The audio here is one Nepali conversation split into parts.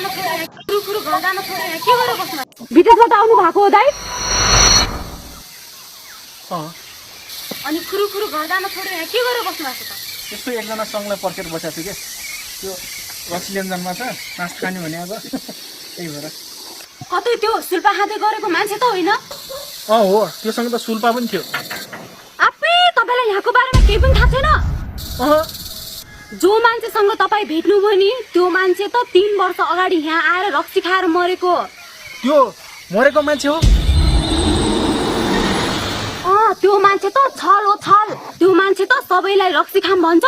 जान छोडेर खुरुखुरु घर जान छोडेर के गरेर बस्नु विदेशबाट आउनु भएको हो दाइ अनि खुरुखुरु घर जान छोडेर के गरेर बस्नु भएको त त्यस्तो एकजना सङ्गलाई पर्खेर बसेको छु के त्यो रक्सिलेन्जनमा छ नास्ता खाने भने अब त्यही भएर कतै त्यो सुल्पा खाँदै गरेको मान्छे त होइन हो त्योसँग त सुल्पा पनि थियो आफै तपाईलाई यहाँको बारेमा केही पनि थाहा छैन जो मान्छेसँग तपाईँ भेट्नुभयो नि त्यो मान्छे त 3 वर्ष अगाडि यहाँ आएर रक्सी खाएर मरेको त्यो मरेको मान्छे हो त्यो मान्छे त छल हो छल त्यो मान्छे त सबैलाई रक्सी खाम भन्छ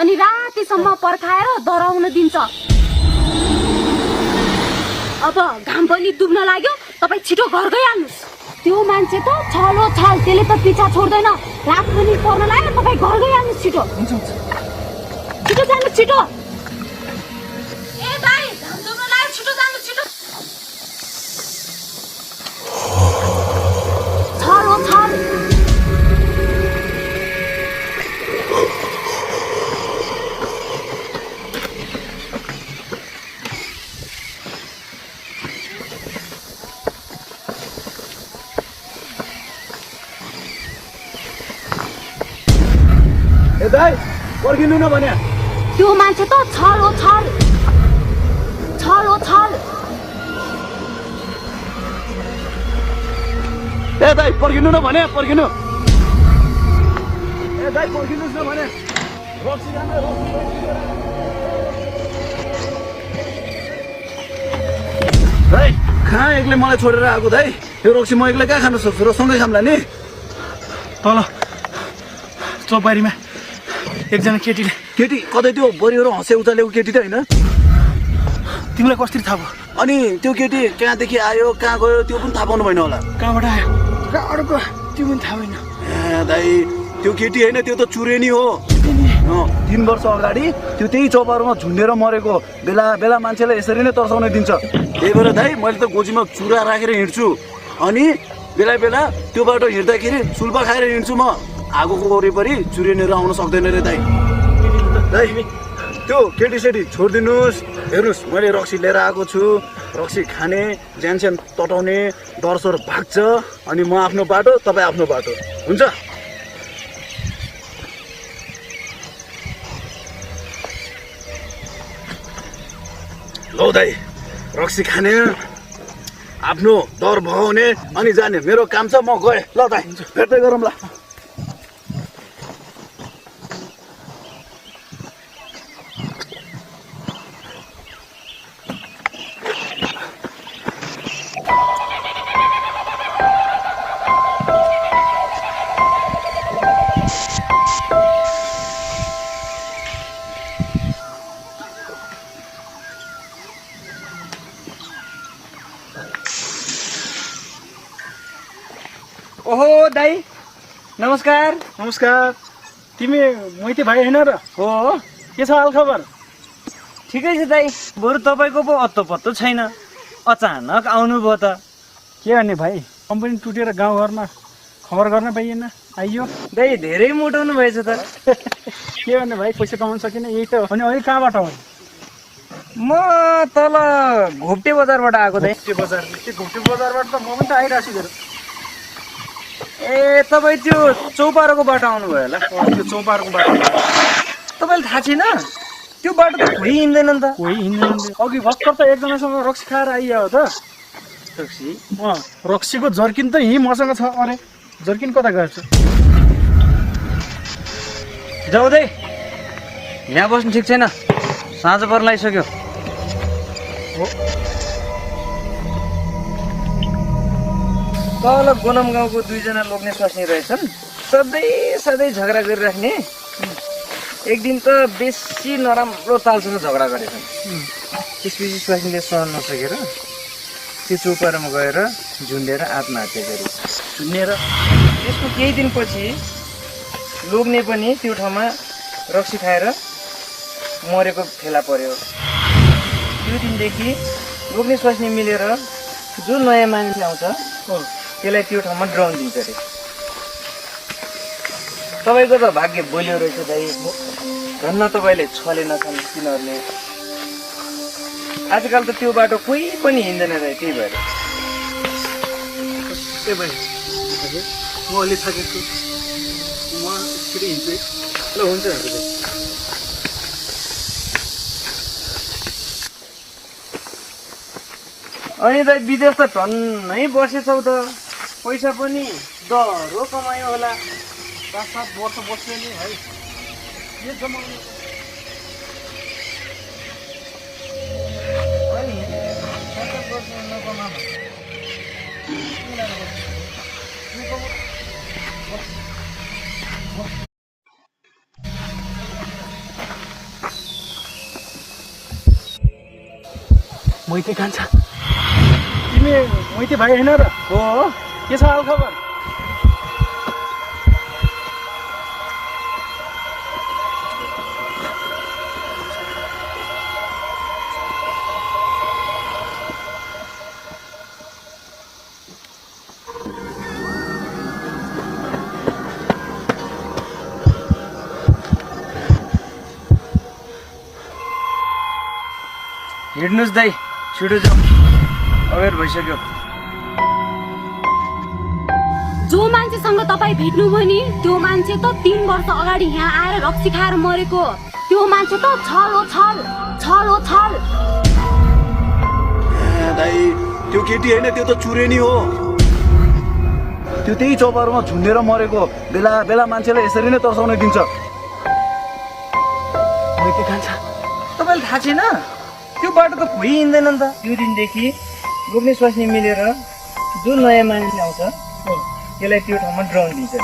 अनि रातिसम्म पर्खाएर डराउन दिन्छ अब घाम पनि डुब्न लाग्यो तपाईँ छिटो घर गइहाल्नुहोस् त्यो मान्छे त छल हो छल त्यसले त पिछा छोड्दैन रात पनि पर्न लाग्यो तपाईँ घर गइहाल्नुहोस् छिटो छिटो जानु छिटो ए दाइ घाम डुब्न लाग्यो छिटो जानु छिटो छल हो छल ए दाइ पर्खिनु न भने त्यो मान्छे त छल हो छल छल हो छल ए दाइ पर्खिनु न भने पर्खिनु ए दाइ पर्खिनुहोस् न भने रक्सी खानु दाइ कहाँ एक्लै मलाई छोडेर आएको दाइ यो रक्सी म एक्लै कहाँ खान सक्छु र सँगै खाम्ला नि तल चौपारीमा एकजना केटी कतै त्यो बरियो र हँसे उचालेको केटी त होइन तिमीलाई कसरी थाहा भयो अनि त्यो केटी कहाँदेखि आयो कहाँ गयो त्यो पनि थाहा पाउनु भएन होला कहाँबाट आयो कहाँबाटको त्यो पनि थाहा भएन दाइ त्यो केटी होइन त्यो त चुरेनी हो 3 वर्ष अगाडि त्यो त्यही चौपारोमा झुन्डेर मरेको बेला बेला मान्छेलाई यसरी नै तर्साउन दिन्छ त्यही भएर दाइ मैले त गोजीमा चुरा राखेर हिँड्छु अनि बेला बेला त्यो बाटो हिँड्दाखेरि सुल्पा खाएर हिँड्छु म आगोको वरिपरि चुरेनीहरू आउन सक्दैन रे दाइ दाइ त्यो केटीसेटी छोडिदिनुहोस् हेर्नुहोस् मैले रक्सी लिएर आएको छु रक्सी खाने ज्यानस्यान तटाउने डरसर भाग्छ अनि म आफ्नो बाटो तपाईँ आफ्नो बाटो हुन्छ लौ दाइ रक्सी खाने आफ्नो डर भगाउने अनि जाने मेरो काम छ म गएँ ल दाइ भेट्दै गरौँ ल ओहो दाइ नमस्कार नमस्कार तिमी मैते भाइ होइन र हो के छ हालखबर ठिकै छ दाइ बरु तपाईँको पो अत्तो पत्तो छैन अचानक आउनुभयो त के गर्ने भाइ कम्पनी टुटेर गाउँघरमा खबर गर्न पाइएन आइयो दाइ धेरै मोटाउनु भएछ त के गर्ने भाइ पैसा कमाउन सकिन यही त अनि अहिले कहाँबाट आउने म तल घोप्टे बजारबाट आएको दाइ घोप्टे बजार त्यो घोप्टे बजारबाट त म पनि त आइरहेको छु ए तपाईँ त्यो चौपारोको बाटो आउनुभयो होला त्यो चौपारोको बाटो तपाईँलाई थाहा छैन त्यो बाटो त कोही हिँड्दैन नि त कोही हिँड्दैन अघि भर्खर त एकजनासँग रक्सी खाएर आइयो त रक्सी रक्सीको जर्किन त यहीँ मसँग छ अरे जर्किन कता गएछ जाऊ दाइ यहाँ बस्नु ठिक छैन साँझ पर्न लागिसक्यो तल गोलम गाउँको 2 जना लोग्ने स्वास्नी रहेछन् सधैँ झगडा गरिराख्ने एक दिन त बेसी नराम्रो तालसँग झगडा गरेछन् त्यसपछि स्वास्नीले सहन नसकेर त्यो चौपारोमा गएर झुन्डेर आत्महत्या गरे झुन्डेर त्यसको केही दिनपछि लोग्ने पनि त्यो ठाउँमा रक्सी खाएर मरेको फेला पर्यो त्यो दिनदेखि लोग्ने स्वास्नी मिलेर जो नयाँ मान्छे आउँछ त्यसलाई त्यो ठाउँमा ड्राउन दिन्छ अरे तपाईँको त भाग्य बोल्यो रहेछ दाइ धन्न तपाईँले छले नछन् तिनीहरूले आजकल त त्यो बाटो कोही पनि हिँड्दैन दाइ, त्यही भएर। ए भाइ हजुर म अलि थाकेको म छिटो हिँड्छु है। ल हुन्छ दाइ। अनि दाइ विदेश त टन्नै बसेछौ त, पैसा पनि डह्रो कमायो होला। 5-7 वर्ष बस्यो नि है, के जमाउने। अनि 7 वर्ष नकमामा मैते खान्छ। तिमी मैते भाइ होइन र? हो। के छ हाल खबर? हिँड्नुहोस् दाइ, छिटो जाउँ, अबेर भइसक्यो। जो मान्छेसँग तपाईँ भेट्नुभयो नि त्यो मान्छे त 3 वर्ष अगाडि यहाँ आएर रक्सी खाएर मरेको। त्यो मान्छे त छल हो छल। दाइ त्यो केटी होइन, त्यो त चुरेनी हो। त्यो त्यही चौबारमा झुन्डेर मरेको। बेला बेला मान्छेलाई यसरी नै तर्साउन दिन्छ। मैते खान्छ। तपाईँलाई थाहा छैन? त्यो बाटो त कोही हिँड्दैन नि त। त्यो दिनदेखि लोग्ने स्वास्नी मिलेर जो नयाँ मान्छे आउँछ त्यसलाई त्यो ठाउँमा ड्राउन दिन्छ।